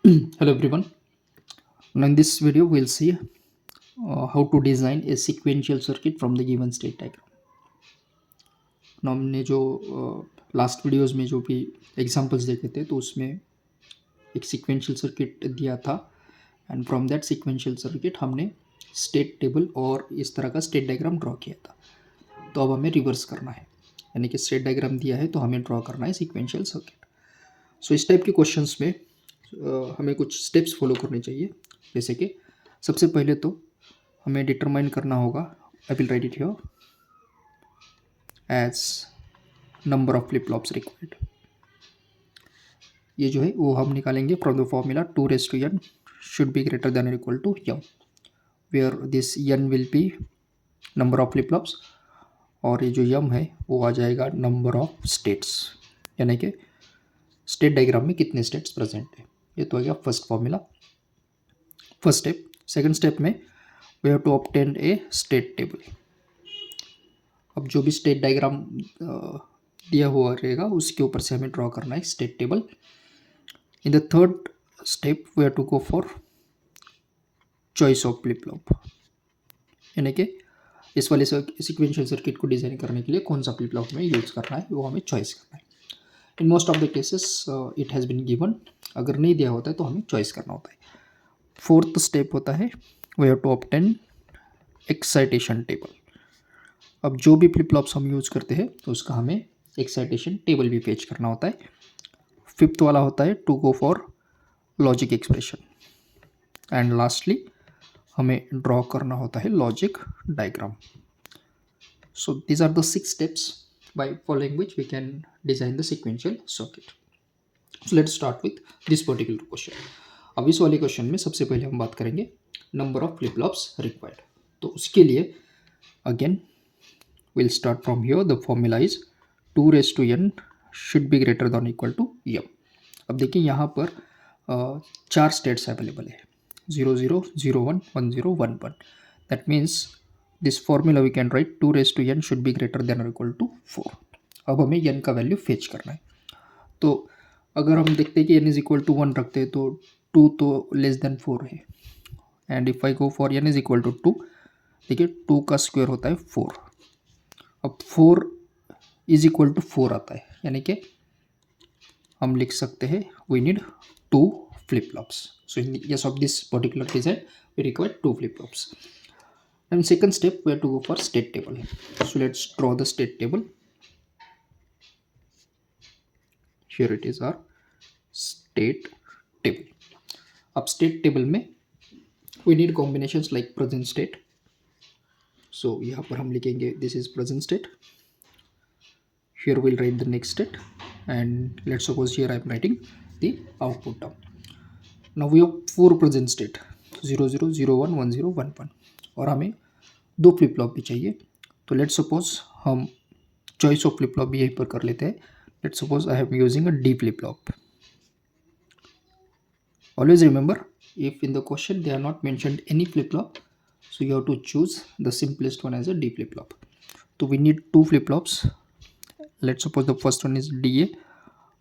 Hello everyone. Now in this video we'll see how to design a sequential circuit from the given state diagram. Now हमने जो last videos में जो भी examples देखे थे तो उसमें एक सीक्वेंशियल सर्किट दिया था and from that sequential circuit हमने स्टेट टेबल और इस तरह का स्टेट डायग्राम ड्रॉ किया था. तो अब हमें रिवर्स करना है, यानी कि स्टेट डायग्राम दिया है तो हमें ड्रॉ करना है सीक्वेंशियल सर्किट. सो इस टाइप के क्वेश्चंस में हमें कुछ स्टेप्स फॉलो करने चाहिए. जैसे कि सबसे पहले तो हमें डिटरमाइन करना होगा, I will write it here as number of flip flops required. ये जो है वो हम निकालेंगे from the formula 2n should be greater than और equal to m, where this n will be number of flip flops और ये जो m है वो आ जाएगा नंबर ऑफ स्टेट्स, यानी कि स्टेट डायग्राम में कितने स्टेट्स प्रेजेंट है. ये तो आ गया first formula, first step. Second step में we have to obtain a state table. अब जो भी स्टेट डायग्राम दिया हुआ रहेगा उसके ऊपर से हमें ड्रॉ करना है state table. In the third step we have to go for choice of flip flop, यानी कि इस वाले सीक्वेंशियल सर्किट को डिजाइन करने के लिए कौन सा फ्लिप फ्लॉप हमें यूज करना है वो हमें चॉइस करना है. In most of the cases it has been given, अगर नहीं दिया होता है तो हमें चॉइस करना होता है. फोर्थ स्टेप होता है we have to obtain excitation table. अब जो भी फ्लिप फ्लॉप्स हम यूज़ करते हैं तो उसका हमें एक्साइटेशन टेबल भी पेज करना होता है. फिफ्थ वाला होता है to go for logic expression and lastly हमें ड्रॉ करना होता है logic diagram. So these are the 6 steps by following which we can design the sequential circuit. So let's start with this particular question. अब इस वाले question में सबसे पहले हम बात करेंगे number of flip flops required. तो उसके लिए again we'll start from here. The formula is 2n should be greater than or equal to m. अब देखिए यहाँ पर चार स्टेट्स अवेलेबल है 0 0 0 1 1 0 1 1. That means this formula we can write 2n should be greater than और equal to 4. अब हमें n का वैल्यू फेच करना है. तो अगर हम देखते हैं कि n इज इक्वल टू 1 रखते हैं तो 2 तो लेस देन 4 है and if I go for n is equal to 2, देखिए 2 का स्क्वायर होता है 4. अब 4 इज इक्वल टू 4 आता है, यानी कि हम लिख सकते हैं we need 2 flip flops. So in case of this particular design we require 2 flip flops. And second step we have to go for state table. So let's draw the state table. Here it is our state table. अब state table में we need combinations like present state. So यहाँ पर हम लिखेंगे this is present state. Here we'll write the next state and let's suppose here I am writing the output down. Now we have 4 present state 0 0 0 1 1 0 1 1 और हमें 2 flip flop भी चाहिए. तो let's suppose हम चॉइस ऑफ फ्लिप फ्लॉप भी यहीं पर कर लेते हैं. Let's suppose I'm using a D flip flop. Always remember if in the question they are not mentioned any flip flop so you have to choose the simplest one as a D flip flop. तो we need 2 flip flops. Let's suppose the first one is D A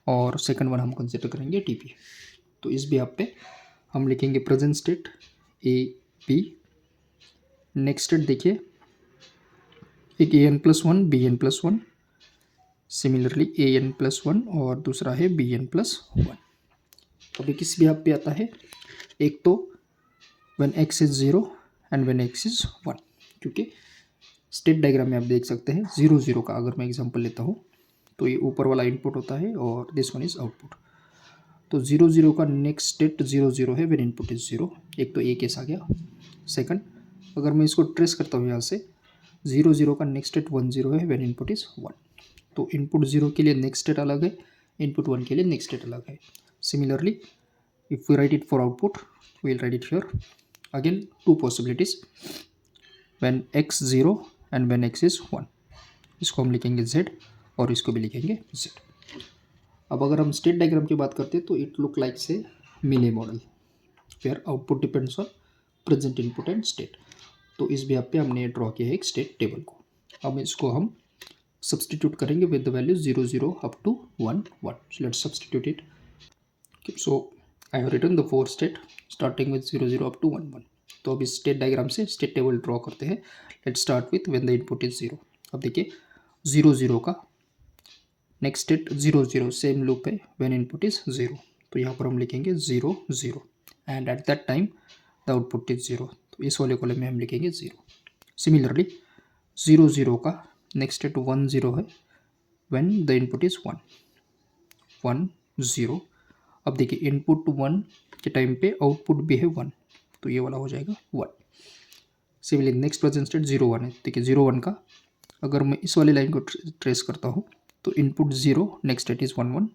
और second one हम consider करेंगे D B. तो इस behalf पे हम लिखेंगे present state A B. Next state देखिए एक A N plus one B N plus one, similarly A N plus one और दूसरा है बी एन प्लस वन. अभी किस भी आप पे आता है, एक तो when x is 0 and when x is 1, क्योंकि स्टेट डायग्राम में आप देख सकते हैं 0 0 का अगर मैं एग्जांपल लेता हूँ तो ये ऊपर वाला इनपुट होता है और दिस वन इज आउटपुट. तो 0 0 का नेक्स्ट स्टेट 0 0 है व्हेन इनपुट इज 0. एक तो ए केस आ गया. सेकंड अगर मैं इसको ट्रेस करता हूँ यहाँ से 0 0 का नेक्स्ट स्टेट 1 0 है व्हेन इनपुट इज 1. तो इनपुट 0 के लिए नेक्स्ट स्टेट अलग है, इनपुट 1 के लिए नेक्स्ट स्टेट अलग है. Similarly if we write it for output we will write it here again 2 possibilities when x 0 and when x is 1. इसको हम लिखेंगे z और इसको भी लिखेंगे z. अब अगर हम स्टेट डायग्राम की बात करते हैं तो इट लुक लाइक से Mealy model where output depends on present input and state. तो इस बिहाफ पे हमने ड्रॉ किया है एक स्टेट टेबल को. अब इसको हम सब्सटीट्यूट करेंगे with the value 0 0 up to 1 1. So let's substitute it. So I have written the 4 state starting with 0 0 up to 1 1। तो अब इस स्टेट डायग्राम से स्टेट टेबल ड्रॉ करते हैं। Let's start with when the input is 0। अब देखिए 0 0 का next state 0 0 same loop है व्हेन इनपुट इज 0। तो यहाँ पर हम लिखेंगे 0 0 and eight that time the output is 0। तो इस वाले कॉलम में हम लिखेंगे 0। सिमिलरली 0 0 का नेक्स्ट स्टेट 1 0 है व्हेन द इनपुट इज 1 1 0। अब देखिए इनपुट 1 के टाइम पे आउटपुट भी है 1, तो ये वाला हो जाएगा 1। सिमिलरली नेक्स्ट प्रेजेंट स्टेट 0 1 है। देखिए 0 1 का अगर मैं इस वाली लाइन को ट्रेस करता हूँ तो input 0 next state is 1 1,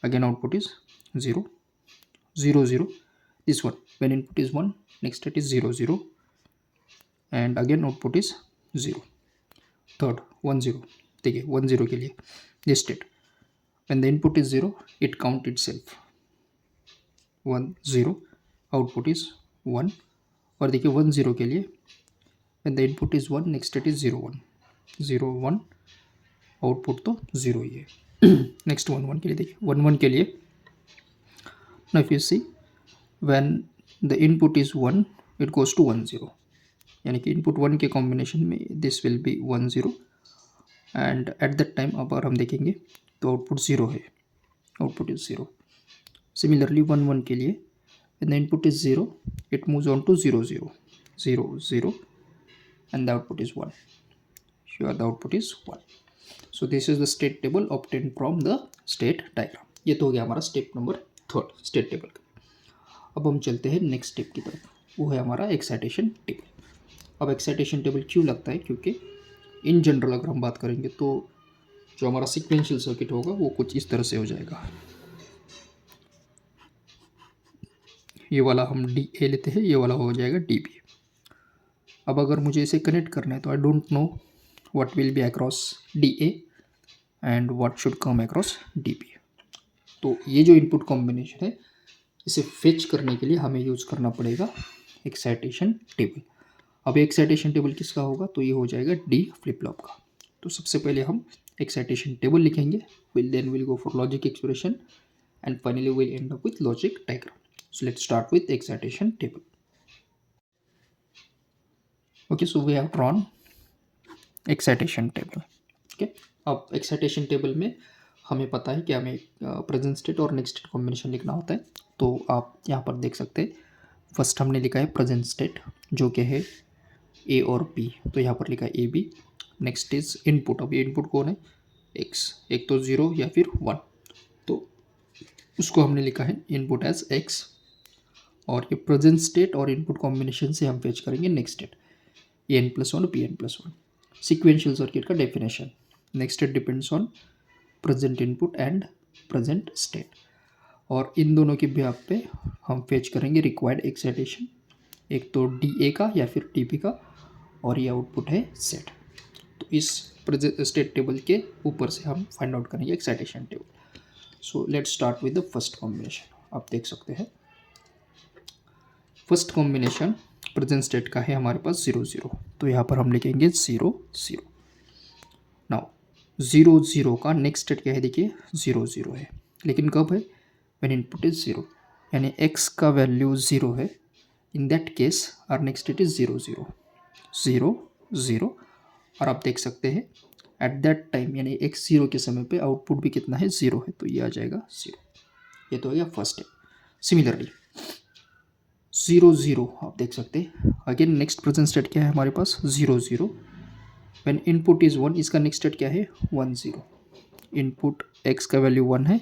again output is 0 0 0 this one when input is 1 next state is 0 0 and again output is 0। Third 1 0, देखिए 1 0 के लिए this state when the input is 0 it count itself 1 0 output is 1। और देखिए 1 0 के लिए when the input is 1 next state is 0 1 0 1 output तो 0 ही है। Next 1 1 के लिए देखिए 1 1 के लिए now if you see when the input is 1 it goes to 1 0, यानी कि इनपुट 1 के कॉम्बिनेशन में this will be 1 0 and eight that time अब अगर हम देखेंगे तो आउटपुट 0 है, आउटपुट इज 0। सिमिलरली 1 1 के लिए when the input is 0 it moves on to 0 0 0 0 and the output is 1, here the output is 1। so this is the state table obtained from the state diagram। ये तो हो गया हमारा step number third state table का। अब हम चलते हैं नेक्स्ट स्टेप की तरफ, वो है हमारा एक्साइटेशन टेबल। अब एक्साइटेशन टेबल क्यों लगता है, क्योंकि इन जनरल अगर हम बात करेंगे तो जो हमारा सीक्वेंशियल सर्किट होगा वो कुछ इस तरह से हो जाएगा। ये वाला हम डी ए लेते हैं, ये वाला हो जाएगा डी बी। अब अगर मुझे इसे कनेक्ट करना है तो I don't know what will be across D A and what should come across D B. तो ये जो इनपुट कॉम्बिनेशन है इसे फेच करने के लिए हमें यूज़ करना पड़ेगा एक्साइटेशन टेबल। अब एक्साइटेशन टेबल किसका होगा, तो ये हो जाएगा डी फ्लिप फ्लॉप का। तो सबसे पहले हम एक्साइटेशन टेबल लिखेंगे, then will go for logic expression and finally will end up with logic diagram. So let's start with excitation table. Okay, so we have drawn excitation table. Okay, अब एक्साइटेशन टेबल में हमें पता है कि हमें प्रेजेंट स्टेट और नेक्स्ट स्टेट कॉम्बिनेशन लिखना होता है। तो आप यहाँ पर देख सकते हैं फर्स्ट हमने लिखा है प्रेजेंट स्टेट जो कि है ए और बी, तो यहाँ पर लिखा है A B. Next is input, अब ये इनपुट कौन है एक्स, एक तो 0 या फिर 1, तो उसको हमने लिखा है इनपुट एज एक्स। और ये प्रेजेंट स्टेट और इनपुट कॉम्बिनेशन से हम फेच करेंगे next state A N plus 1 और P N plus 1। Sequential circuit का definition, next state depends on present input and present state, और इन दोनों के बिहाफ पे हम फेच करेंगे रिक्वायर्ड एक्साइटेशन, एक तो डी ए का या फिर टी पी का, और ये आउटपुट है सेट। तो इस प्रेजेंट स्टेट टेबल के ऊपर से हम फाइंड आउट करेंगे excitation table. So let's start with the first combination. आप देख सकते हैं फर्स्ट कॉम्बिनेशन प्रेजेंट स्टेट का है हमारे पास 0 0, तो यहाँ पर हम लिखेंगे 0 0। नाउ 0 0 का नेक्स्ट स्टेट क्या है, देखिए 0 0 है, लेकिन कब है when input is 0, यानी x का वैल्यू 0 है। In that case our next state is 0 0 0 0। और आप देख सकते हैं एट दैट टाइम यानी x 0 के समय पे आउटपुट भी कितना है 0 है, तो ये आ जाएगा 0। ये तो हो गया फर्स्ट स्टेप। सिमिलरली 0 0 आप देख सकते हैं अगेन नेक्स्ट प्रेजेंट स्टेट क्या है हमारे पास 0 0 व्हेन इनपुट इज 1, इसका नेक्स्ट स्टेट क्या है 1 0। इनपुट x का वैल्यू 1 है,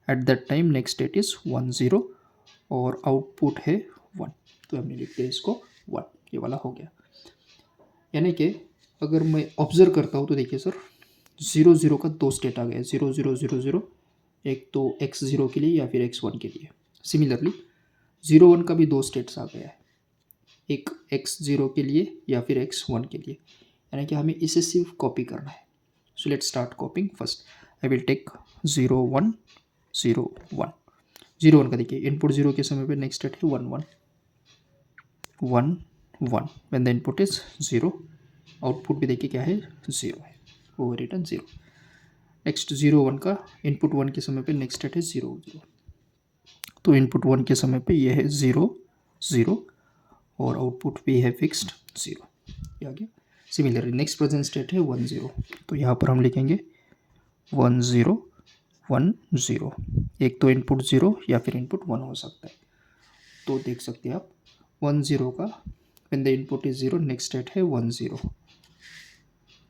eight that time next state is 1 0 और आउटपुट है 1, तो हमने लिख दिया इसको 1। ये वाला हो गया। यानी कि अगर मैं ऑब्जर्व करता हूँ तो देखिए सर 0 0 का 2 स्टेट आ गया, 0 0 0 0, एक तो x 0 के लिए या फिर x 1 के लिए। सिमिलरली 0 1 का भी 2 स्टेट्स आ गया है, एक x 0 के लिए या फिर x 1 के लिए, यानी कि हमें इसे सिर्फ कॉपी करना है। So let's start copying. First I will take 0 1 0 1 0 1 का देखिए इनपुट 0 के समय पे नेक्स्ट स्टेट है 1 1 1 1 when the input is 0, output भी देखिए क्या है 0 है, ओवर रिटर्न 0। नेक्स्ट 0 1 का इनपुट 1 के समय पे नेक्स्ट स्टेट है 0 0, तो इनपुट 1 के समय पे ये है 0 0 और आउटपुट भी है फिक्स्ड 0। ये आ गया। सिमिलरली नेक्स्ट प्रेजेंट स्टेट है 1 0, तो यहाँ पर हम लिखेंगे 1 0 1 0। एक तो इनपुट 0 या फिर इनपुट 1 हो सकता है। तो देख सकते हैं आप 1 0 का when the input is 0 next state है 1 0।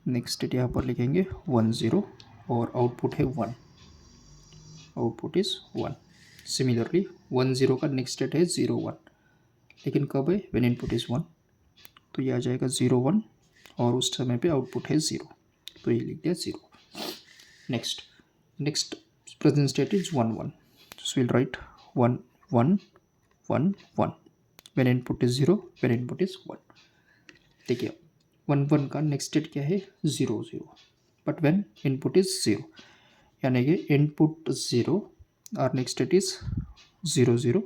नेक्स्ट स्टेट यहाँ पर लिखेंगे 1 0 और आउटपुट है 1, आउटपुट इज 1। सिमिलरली 1 0 का नेक्स्ट स्टेट है 0 1, लेकिन कब है व्हेन इनपुट इज 1, तो ये आ जाएगा 0 1 और उस समय पे आउटपुट है 0, तो ये लिख दिया 0। Next present state is 1 1, so we'll write 1 1 1 1 when input is 0 when input is 1। देखिए 1 1 का नेक्स्ट स्टेट क्या है 0 0, बट व्हेन इनपुट इज 0, यानी कि इनपुट 0 और next state is 0 0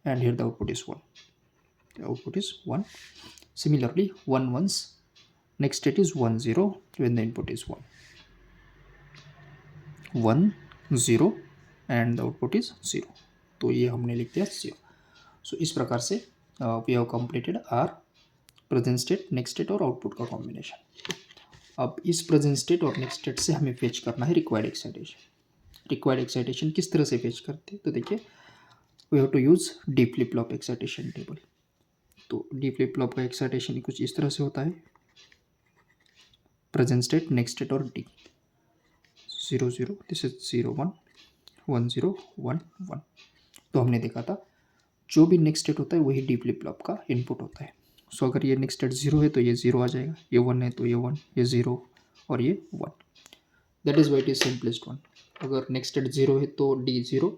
and here the output is 1, the output is 1। Similarly 1 1's next state is 1 0 when the input is 1 1 0 and the output is 0, तो ये हमने लिख दिया 0। सो इस प्रकार से we have completed our present state, next state और output का कॉम्बिनेशन। अब इस प्रेजेंट स्टेट और नेक्स्ट स्टेट से हमें फेच करना है रिक्वायर्ड एक्साइटेशन। रिक्वायर्ड एक्साइटेशन किस तरह से फेच करते हैं, तो देखिए we have to use D flip flop excitation table. तो डी फ्लिप फ्लॉप का एक्साइटेशन कुछ इस तरह से होता है, प्रेजेंट स्टेट, नेक्स्ट स्टेट और डी। 0 0 this is 0 1 1 0 1 1। तो हमने देखा था जो भी नेक्स्ट स्टेट होता है वही डी फ्लिप फ्लॉप का इनपुट होता है। सो अगर ये नेक्स्ट स्टेट 0 है तो ये 0 आ जाएगा, ये 1 है तो ये 1, ये 0 और ये 1। That is why it is simplest one. अगर नेक्स्ट स्टेट 0 है तो डी 0,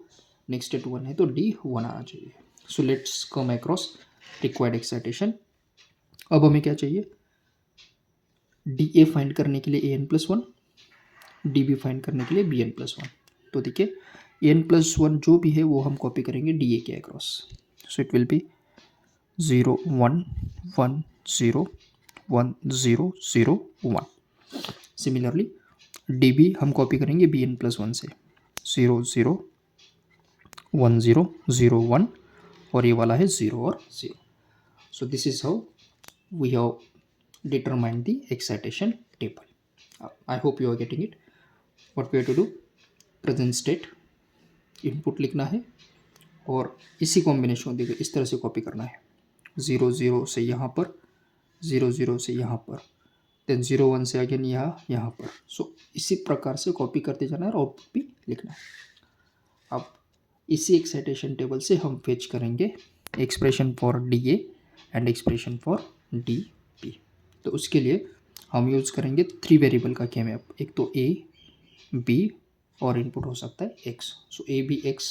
नेक्स्ट स्टेट 1 है तो डी 1 आना चाहिए। So let's come across required excitation. अब हमें क्या चाहिए, डी ए फाइंड करने के लिए A N plus 1, D B find करने के लिए बी एन प्लस 1। तो देखिए ए एन प्लस 1 जो भी है वो हम कॉपी करेंगे डी ए के across. So it will be 0 1 1 0 1 0 0 1। Similarly D B हम कॉपी करेंगे बी एन प्लस 1 से, 0 0 1 0 0 1 और ये वाला है 0 और 0। So this is how we have determined the excitation table. I hope you are getting it. What we have to do, present state input लिखना है और इसी कॉम्बिनेशन देखो इस तरह से कॉपी करना है, 0 0 से यहाँ पर, 0 0 से यहाँ पर, देन 0 1 से अगेन यहाँ पर। सो इसी प्रकार से कॉपी करते जाना है और आउटपुट भी लिखना है। अब इसी एक्साइटेशन टेबल से हम फेच करेंगे expression for D A and expression for D B. तो उसके लिए हम यूज़ करेंगे 3 वेरिएबल का केमैप, एक तो ए बी और इनपुट हो सकता है X. So A B X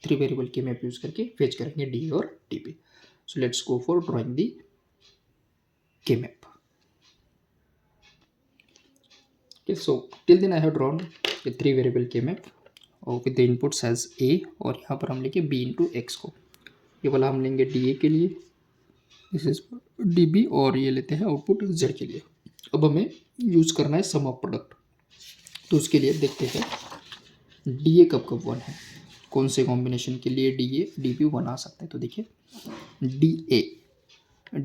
3 variable K map use करके फेच करेंगे डी और D B. So let's go for drawing the K map. Okay, so till then I have drawn a 3 variable K-map with the inputs as A और यहाँ पर हम लेंगे B into X को। ये वाला हम लेंगे DA के लिए, दिस इज DB, और ये लेते हैं आउटपुट Z के लिए। अब हमें यूज़ करना है सम ऑफ प्रोडक्ट। तो उसके लिए देखते हैं DA कब कब 1 है, कौन से कॉम्बिनेशन के लिए DA DB 1 आ सकता है। तो देखिए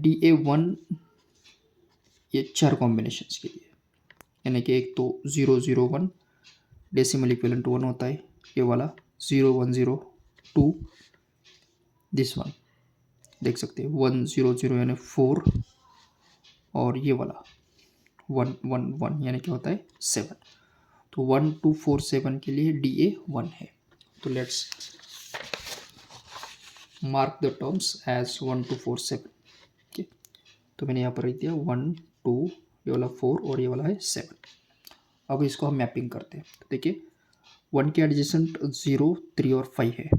DA 1 ये 4 कॉम्बिनेशंस के लिए, यानी कि एक तो 0 0 1 डेसिमल इक्विवेलेंट 1 होता है, ये वाला 0 1 0 2, दिस वन देख सकते हैं 1 0 0 यानी 4, और ये वाला 1 1 1 यानी क्या होता है 7। तो 1 2 4 7 के लिए DA 1 है। तो let's mark the terms as 1 2 4 7। Okay, तो मैंने यहाँ पर लिख दिया 1 2, ये वाला 4 और ये वाला है 7। अब इसको हम मैपिंग करते हैं। तो देखिए 1 के एडजेसेंट 0 3 और 5 है,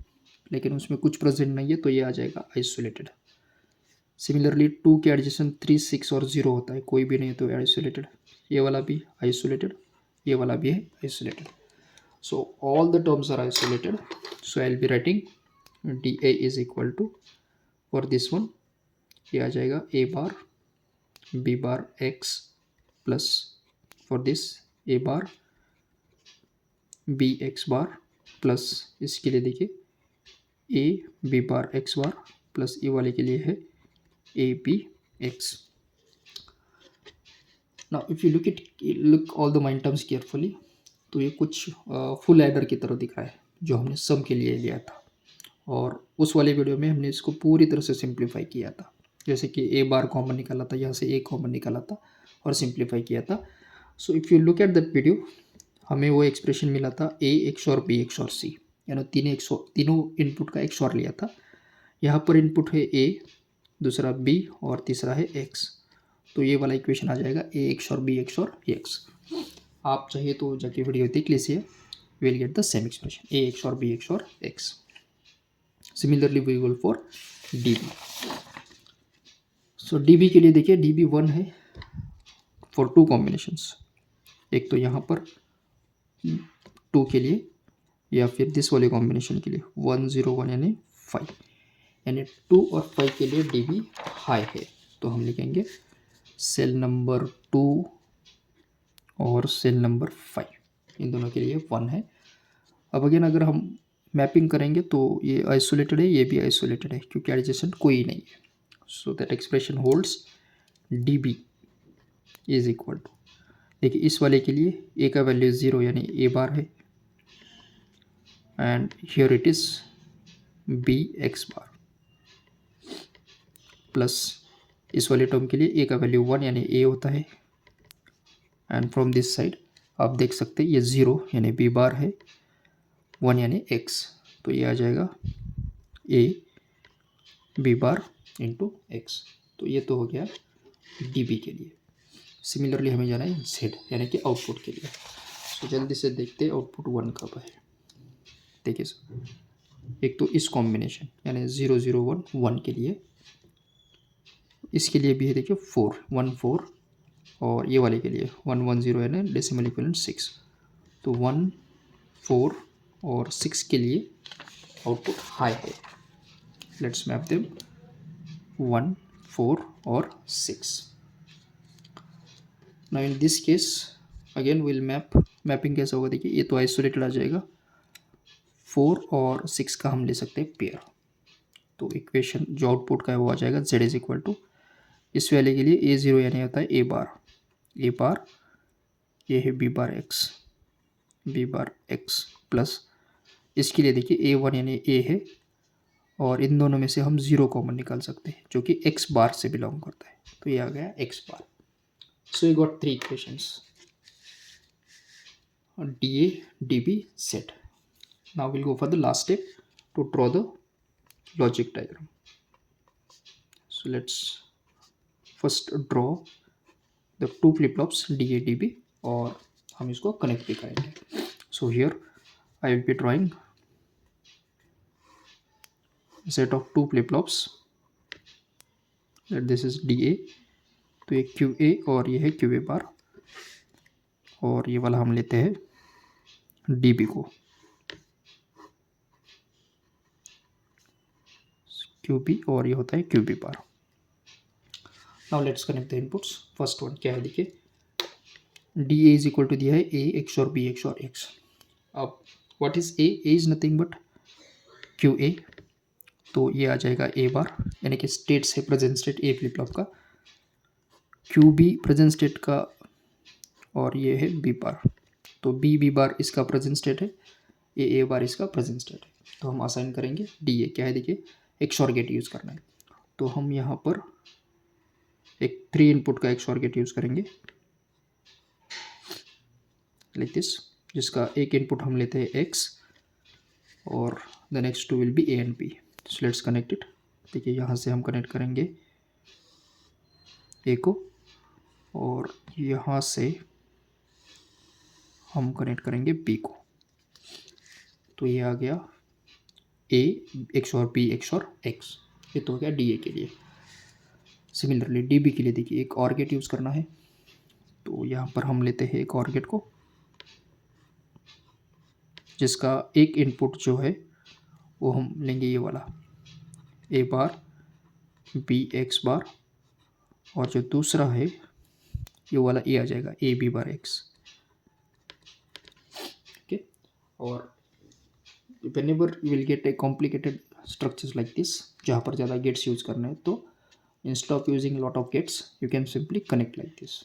लेकिन उसमें कुछ प्रेजेंट नहीं है तो ये आ जाएगा आइसोलेटेड। सिमिलरली 2 के एडजेसेंट 3 6 और 0 होता है, कोई भी नहीं तो आइसोलेटेड। ये वाला भी आइसोलेटेड, ये वाला भी है isolated. So all the terms are isolated. So I will be writing DA is equal to for this one ये आ जाएगा A bar B bar X plus for this A bar B X bar plus इसके लिए देखिए A B bar X bar plus A वाले के लिए है A B X. Now if you look all the minterms carefully, तो ये कुछ फुल एडर की तरह दिख रहा है जो हमने सम के लिए लिया था, और उस वाले वीडियो में हमने इसको पूरी तरह से सिंप्लीफाई किया था। जैसे कि ए बार कॉमन निकाला था, यहाँ से ए कॉमन निकाला था और सिंप्लीफाई किया था। So if you look at that video, हमें वो एक्सप्रेशन मिला था ए एक्स और बी एक्स और सी, यानी तीनों इनपुट का एक्स और लिया था। यहाँ पर इनपुट है ए, दूसरा बी और तीसरा है एक्स। तो ये वाला इक्वेशन आ जाएगा ए एक्स और बी एक्स और एक्स। आप चाहिए तो जाके वीडियो देख लीजिए, will get the same expression A X और बी एक्स और X. Similarly we will for D B. So D B के लिए देखिए, डी बी 1 है फॉर 2 कॉम्बिनेशंस। एक तो यहाँ पर 2 के लिए, या फिर दिस वाले कॉम्बिनेशन के लिए 1 0 1 यानी 5, यानी 2 और 5 के लिए डी बी हाई है। तो हम लिखेंगे सेल नंबर 2 और सेल नंबर 5, इन दोनों के लिए 1 है। अब अगेन अगर हम मैपिंग करेंगे तो ये आइसोलेटेड है, ये भी आइसोलेटेड है, क्योंकि एडजेसेंट कोई नहीं है। So that expression holds D B is equal to, देखिए इस वाले के लिए ए का वैल्यू 0 यानी ए बार है, and here it is B X bar, plus इस वाले टर्म के लिए ए का वैल्यू 1 यानी ए होता है, एंड फ्रॉम दिस साइड आप देख सकते हैं ये 0 यानी बी बार है, 1 यानी एक्स, तो ये आ जाएगा A B bar into X. तो ये तो हो गया डी बी के लिए। सिमिलरली हमें जाना है जेड यानी कि आउटपुट के लिए। तो जल्दी से देखते हैं आउटपुट 1 कब है। देखिए सर, एक तो इस कॉम्बिनेशन यानी 0 0 1 1 के लिए, इसके लिए भी है देखिए 4 1 4, और ये वाले के लिए 1 1 0 यानी डेसिमल इक्विवेलेंट 6। तो 1 4 और 6 के लिए आउटपुट हाई है। लेट्स मैप देम 1 4 और 6। Now in this case again will mapping कैसा होगा, देखिए ये तो आइसोलेटेड आ जाएगा, 4 और 6 का हम ले सकते हैं पेयर। तो इक्वेशन जो आउटपुट का है वो आ जाएगा z इज इक्वल टू, इस वाले के लिए a 0 यानी होता है a बार, ये है b बार x प्लस इसके लिए देखिए a 1 यानी a है, और इन दोनों में से हम 0 कॉमन निकाल सकते हैं जो कि x बार से बिलोंग करता है, तो ये आ गया x bar. So you got 3 equations dA dB z. Now we'll go for the last step to draw the logic diagram. So let's first draw the 2 flip-flops dA dB, और हम इसको connect भी करेंगे। So here I will be drawing set of 2 flip-flops. This is dA, तो ये QA और ये है QA बार, और ये वाला हम लेते हैं dB को, QB और ये होता है QB bar. Now let's connect the inputs. First one क्या है, देखिए DA इज इक्वल टू दिया है A x और B x और x। अब what is A is nothing but QA, तो ये आ जाएगा A बार, यानी कि स्टेट्स है present state A flip flop का, QB प्रेजेंट स्टेट का, और ये है B बार। तो B बार इसका प्रेजेंट स्टेट है, A बार इसका प्रेजेंट स्टेट है। तो हम असाइन करेंगे DA क्या है, देखिए XOR गेट यूज़ करना है, तो हम यहाँ पर एक 3 इनपुट का XOR गेट यूज़ करेंगे लाइक दिस, जिसका एक इनपुट हम लेते हैं X और the next 2 will be A and B। So let's connect it. देखिए यहाँ से हम कनेक्ट करेंगे A को, और यहाँ से हम कनेक्ट करेंगे B को। तो ये आ गया A XOR B XOR X, ये तो हो गया DA के लिए। सिमिलरली DB के लिए देखिए एक OR गेट यूज़ करना है, तो यहाँ पर हम लेते हैं एक OR गेट को, जिसका एक इनपुट जो है वो हम लेंगे ये वाला A बार B X बार, और जो दूसरा है ये वाला A आ जाएगा A B bar X। Okay, और whenever you will get a complicated structures like this जहाँ पर ज़्यादा गेट्स यूज करना है, तो instead of using lot of gates you can simply connect like this.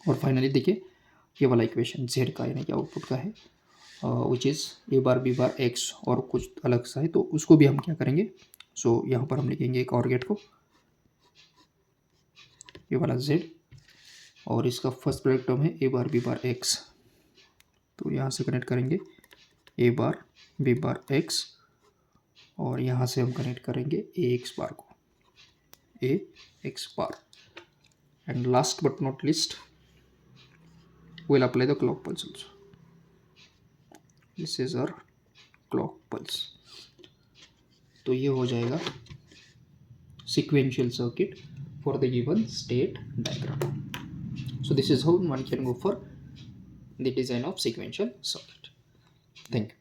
और फाइनली देखिए ये वाला इक्वेशन जेड का यानी कि आउटपुट का है which is A bar B bar X और कुछ अलग सा है, तो उसको भी हम क्या करेंगे, सो यहाँ पर हम लिखेंगे एक और गेट को, ये वाला जेड, और इसका फर्स्ट प्रोडक्ट टर्म है ए बार बी बार एक्स, तो यहाँ से कनेक्ट करेंगे ए बार बी बार एक्स, और यहाँ से हम कनेक्ट करेंगे ए एक्स बार को, A X bar, and last but not least we'll apply the clock pulse also. This is our clock pulse. तो ये हो जाएगा sequential circuit for the given state diagram. So this is how one can go for the design of sequential circuit. Thank you.